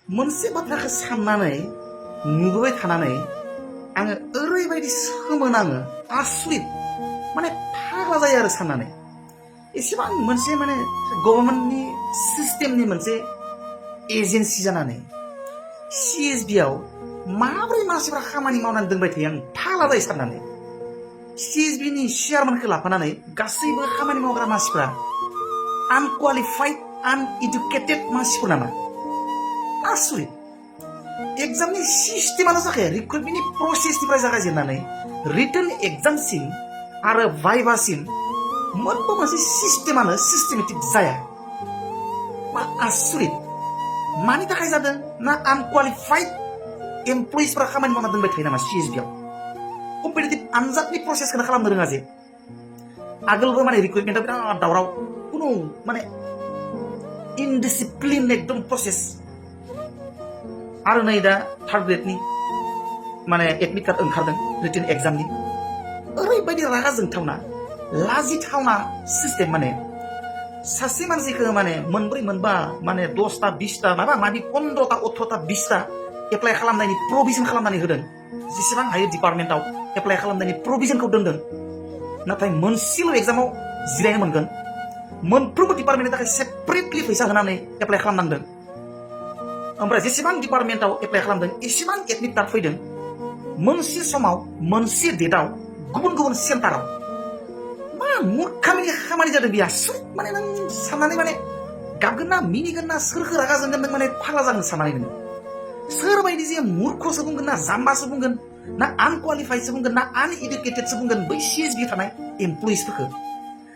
मोनसे बाथ्राखौ साननानै नुबोबाय थानानै आङो ओरैबायदि सोमोनाङो आसरित माने फाग्ला जायो आरो साननानै एसेबां मोनसे माने गभर्नमेन्टनि सिस्टेमनि मोनसे एजेन्सि जानानै CSB आव माबोरै मानसिफ्रा खामानि मावनानै दोनबाय थायो आं फाग्ला जायो साननानै CSB नि चेयारमेनखौ लाफानानै गासैबो खामानि मावग्रा मानसिफ्रा आनक्वालिफाइड आनइडुकेटेड मानसिफोर नामा आसरित एग्जामनि सिस्टेमानो जाखाया रिक्रुटमेन्टनि प्रसेसनिफ्राय जागायजेननानै रिटन एग्जामसिम आरो भाइभासिम मोनबो मोनसे सिस्टेमानो सिस्टेमेटिक जाया मा आसरित मानि थाखाय जादों ना आनक्वालिफाइड एमप्लयिसफोरा खामानि मावना दोनबाय थायो नामा CSB आव कम्पिटिटिभ आनजादनि प्रसेसखौनो खालामनो रोङा जे आगोलबो माने रिक्रुटमेन्टआ बिराद दावराव कुनु माने इनडिसिप्लिन एकदम प्रसेस आरो नै दा थार्ड ग्रेडनि माने एडमिट कार्ड ओंखारदों रिटन एग्जामनि ओरैबायदि रागा जोंथावना लाजिथावना सिस्टेम माने सासे मानसिखौ माने मोनब्रै मोनबा माने 10टा 20टा माबा माबि 15टा 18टा 20टा एप्लाइ खालामनायनि प्रभिजन खालामनानै होदों जेसेबां हायो डिपार्टमेन्टआव एप्लाइ खालामनायनि प्रभिजनखौ दोनदों नाथाय मोनसेल' एग्जामाव जिरायनो मोनगोन मोनफ्रोमबो डिपार्टमेन्टनि थाखाय सेपारेटलि फैसा होनानै एप्लाइ खालामनांदों ओमफ्राय जेसेबां डिपार्टमेन्टआव एप्लाइ खालामदों एसेबां एडमिट कार्ड फैदों मोनसे समाव मोनसे डेटआव गुबुन गुबुन सेन्टाराव मा मुर्खामिनि खामानि जादों बियो माने नों साननानै माने गाबगोन ना मिनिगोन ना सोरखौ रागा जोंगोन नों माने फाग्ला जागोन साननानै नों सोरबायदि जे मुर्खसो बुंगोन ना जाम्बासो बुंगोन ना आनक्वालिफाइडसो बुंगोन ना आनइडुकेटेडसो बुंगोन बै CSB थानाय एमप्लयिसफोरखौ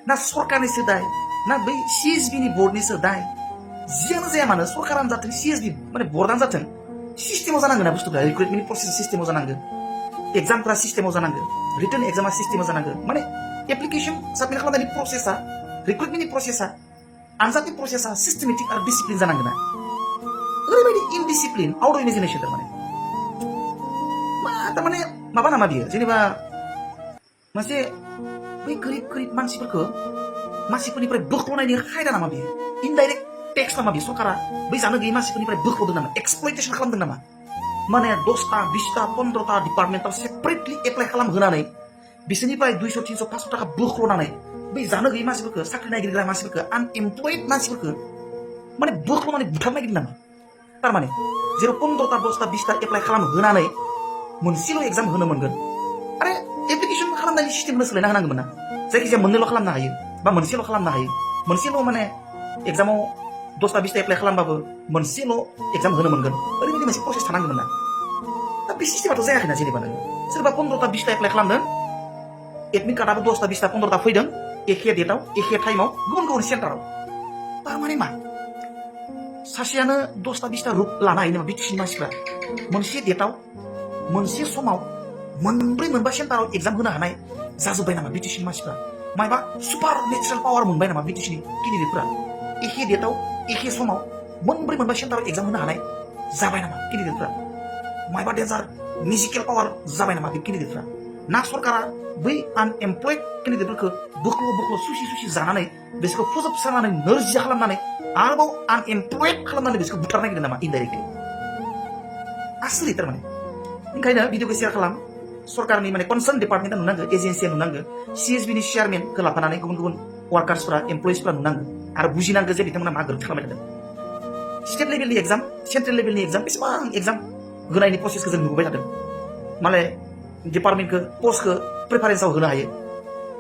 ना सरकारनिसो दाय ना बै CSB नि बर्डनिसो दाय जियानो जाया मानो सरकारानो जाथों CSB माने बर्डआनो जाथों सिस्टेमाव जानांगोन ना बुस्थुफ्रा रिक्रुटमेन्टनि प्रसेस सिस्टेमाव जानांगोन एग्जामफ्रा सिस्टेमाव जानांगोन रिटन एग्जामा सिस्टेमाव जानांगोन माने एप्लिकेसन साबमिट खालामनायनि प्रसेसा रिक्रुटमेन्टनि प्रसेसा आनजादनि प्रसेसा सिस्टेमेटिक आरो डिसिप्लिन जानांगोन ना ओरैबायदि इनडिसिप्लिन आउट अफ इमेजिनेसन थारमाने मा थारमाने माबा नामा बियो जेनेबा मोनसे बै गोरिब मानसिफोरनिफ्राय बोख्ल'नायनि खायदा नामा बियो इनडाइरेक्ट टेक्स नामा बियो सरकारा बै जानो गैयै मानसिफोरनिफ्राय बोख्ल'दों नामा एक्सप्लयटेसन खालामदों नामा माने 10टा 20टा 15टा डिपार्टमेन्टआव सेपारेटलि एप्लाइ खालामहोनानै बिसोरनिफ्राय 200 300 500 थाखा बोख्ल'नानै बै जानो गैयै मानसिफोरखौ साख्रि नागिरग्रा मानसिफोरखौ आनएमप्लयड मानसिफोरखौ माने बोख्ल'नानै बुथारनो नागिरदों नामा थारमाने जेराव 15टा 10टा 20टा एप्लाइ खालामहोनानै मोनसेल' एग्जाम होनो मोनगोन आरो एप्लिकेसन खालामनायनि सिस्टेमखौनो सोलायना होनांगोन ना जायखिजाया मोननैल' खालामनो हायो बा मोनसेल' खालामनो हायो मोनसेल' माने एग्जामाव 10टा 20टा एप्लाइ खालामबाबो मोनसेल' एग्जाम होनो मोनगोन ओरैबायदि मोनसे प्रसेस थानांगोन ना दा बे सिस्टेमाथ' जायाखैना जेनेबा नोङो सोरबा 15टा 20टा एप्लाइ खालामदों एडमिट कार्डआबो 10टा 20टा 15टा फैदों एखे डेटआव एखे टाइमाव गुबुन गुबुन सेन्टाराव थारमाने मा सासेयानो 10टा 20टा रुट लानो हायो नामा बिटिसिनि मानसिफ्रा मोनसे डेटआव मोनसे समाव मोनब्रै मोनबा सेन्टाराव एग्जाम होनो हानाय जाजोब्बाय नामा बिटिसिनि मानसिफ्रा मायबा सुपार नेचारेल पावार मोनबाय नामा बिटिसिनि केन्डिडेटफोरा एखे डेटआव एखे समाव मोनब्रै मोनबा सेन्टाराव एग्जाम होनो हानाय जाबाय नामा केन्डिडेटफोरा मायबा डेन्जार मिउजिकेल पावार जाबाय नामा बे केन्डिडेटफोरा ना सरकारा बै आनएमप्लयड केन्डिडेटफोरखौ बोख्ल' सुसि जानानै बिसोरखौ फोजोबस्रांनानै नोरजिया खालामनानै आरोबाव आनएमप्लयड खालामनानै बिसोरखौ बुथारनो नागिरदों नामा इनडाइरेक्टलि आसरित थारमाने ओंखायनो भिडिअखौ शेयार खालाम सरकारनि माने कनसार्न डिपार्टमेन्टआ नुनांगौ एजेन्सिया नुनांगौ CSB नि चेयारमेनखौ लाफानानै गुबुन गुबुन वार्कार्सफोरा एमप्लयिसफोरा नुनांगौ आरो बुजिनांगौ जे बिथांमोना मा गोरोन्थि खालामबाय थादों स्टेट लेभेलनि एग्जाम सेन्ट्रेल लेभेलनि एग्जाम बेसेबां एग्जाम होनायनि प्रसेसखौ जों नुबाय थादों माने डिपार्टमेन्टखौ पस्टखौ प्रेफारेन्सआव होनो हायो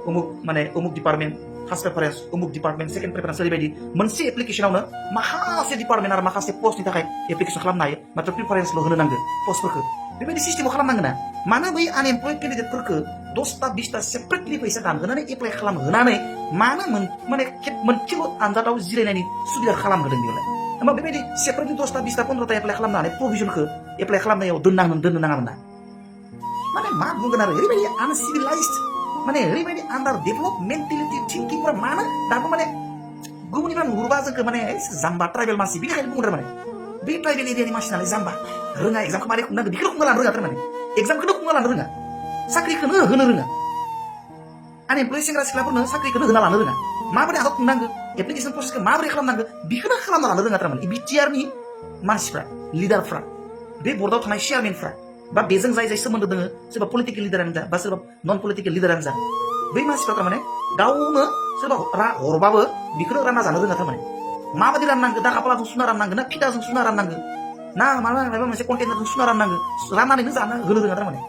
उमुक डिपार्टमेन्ट फार्स्ट प्रेफारेन्स उमुक डिपार्टमेन्ट सेकेन्ड प्रेफारेन्स ओरैबायदि मोनसे एप्लिकेसनावनो माखासे डिपार्टमेन्ट आरो माखासे पस्टनि थाखाय एप्लिकेसन खालामनो हायो मात्र प्रेफारेन्सल' होनो नांगौ पस्टफोरखौ बेबायदि सिस्टेमाव खालामनांगोन ना मानो बै आनएमप्लयड केन्डिडेटफोरखौ 10टा 20टा सेपारेटलि फैसा दानहोनानै एप्लाइ खालामहोनानै मानो माने मोनसेल' आनजादाव जिरायनायनि सुबिदा खालामहोदों बेयावलाय होमबा बेबायदि सेपारेटलि 10टा 20टा 15टा एप्लाइ खालामनानै प्रभिजनखौ एप्लाइ खालामनायाव दोननो नाङामोन ना माने मा बुंगोन आरो ओरैबायदि आनसिभिलाइज्ड माने ओरैबायदि आन्डार डेभलप मेन्टेलिटि थिंकिंफोरा मानो दाबो माने गुबुननिफ्राय नुहुरबा जोंखौ माने जाम्बा ट्राइबेल मानसि बेनिखायनो बुंदों माने बे ट्राइबेल एरियानि मानसि नालाय जाम्बा रोङा एग्जामखौ मारै खुंनांगौ बेखौनो खुंना लानो रोङा थारमाने एग्जामखौनो खुंना लानो रोङा साख्रिखौनो होनो रोङा आनएमप्लयड सेंग्रा सिख्लाफोरनो साख्रिखौनो होना लानो रोङा माबोरै आदब खुंनांगौ एप्लिकेसन प्रसेसखौ माबोरै खालामनांगौ बेखौनो खालामना लानो रोङा थारमाने बिटिआरनि मानसिफ्रा लिडारफ्रा बे बर्डआव थानाय चेयारमेनफ्रा बा बेजों जाय जाय सोमोन्दो दङ सोरबा पलिटिकेल लिडारानो जा बा सोरबा नन पलिटिकेल लिडारानो जा बै मानसिफ्रा थारमाने गावनो सोरबा हरबाबो बेखौनो रानना जानो रोङा थारमाने माबायदि राननांगौ दाखापालाजों सुना राननांगौ ना फिथाजों सुना राननांगौ ना माबा मोनसे कन्टेनारजों सुना राननांगौ राननानैनो जानो होनो रोङा थारमाने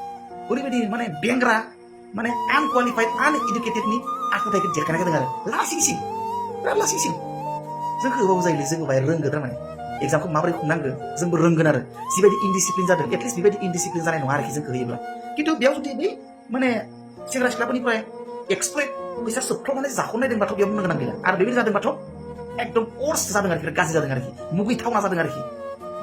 ओरैबायदि माने बेंग्रा माने आनक्वालिफाइड आनइडुकेटेडनि आखुथायखौ देखायनाय जादों आरो लासिंसिं बिराद लासिंसिं जोंखौ होबाबो जायोलै जोंबो बाहाय रोंगो थारमाने एग्जामखौ माबोरै खुंनांगौ जोंबो रोंगोन आरो जिबायदि इनडिसिप्लिन जादों एटलिस्ट बेबायदि इनडिसिप्लिन जानाय नङा आरोखि जोंखौ होयोब्ला खिन्थु बेयाव जुदि बै माने सेंग्रा सिख्लाफोरनिफ्राय एक्सप्लइट फैसा सोबख्लावनानै जाख'नायदोंबाथ' बेयाव बुंनो गोनां गैला आरो बेबायदि जादोंबाथ' एकदम कर्स जादों आरोखि गाज्रि जादों आरोखि मुगैथावना जादों आरोखि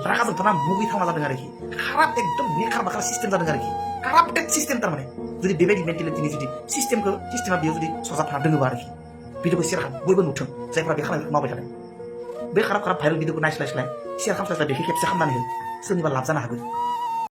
रागा जोंथावना मुगैथावना जादों आरोखि खाराब एकदम नेखार बाखार सिस्टेम जादों आरोखि काराप्टेड सिस्टेम थारमाने जुदि बेबायदि मेन्टेलिटिनि जुदि सिस्टेमा बेयाव जुदि सरजाबना दोङोबा आरोखि भिडिअखौ शेयार खालाम बयबो नुथों जायफ्रा बे खामानिखौ मावबाय थादों बे खाराब भाइरेल भिडिअखौ नायस्लाय शेयार खालामस्लाय बेखौ खेबसे खालामनानै हो सोरनिबा लाब जानो हागौ